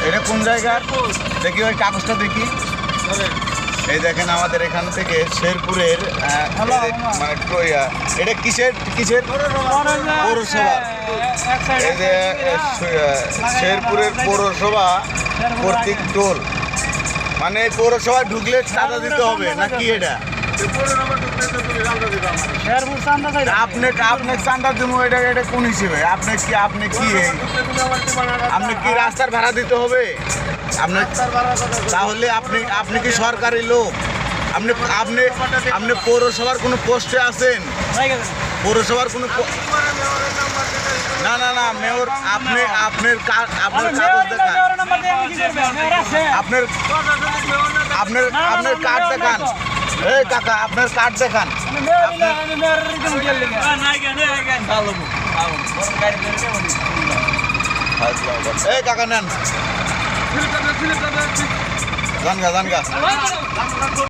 এটা কোন জায়গার দেখি ওই কাগজটা দেখি। এই দেখেন আমাদের এখান থেকে শেরপুরের মানে এটা কিসের পৌরসভা। এই যে শেরপুরের পৌরসভা কর্তৃক টোল, মানে পৌরসভায় ঢুকলে চাঁদা দিতে হবে নাকি? এটা আপনি চাঁদা দেবো, এটা কোন হিসেবে? আপনি কি রাস্তার ভাড়া দিতে হবে আপনার? তাহলে আপনি কি সরকারি লোক? আপনি পৌরসভার কোনো পোস্টে আছেন? পৌরসভার কোনো না মেয়র, আপনার কাগজ দেখান, আপনার কার্ড দেখান। এই কাকা আপনার কার্ড দেখান। এই কাকা নেন, জানগা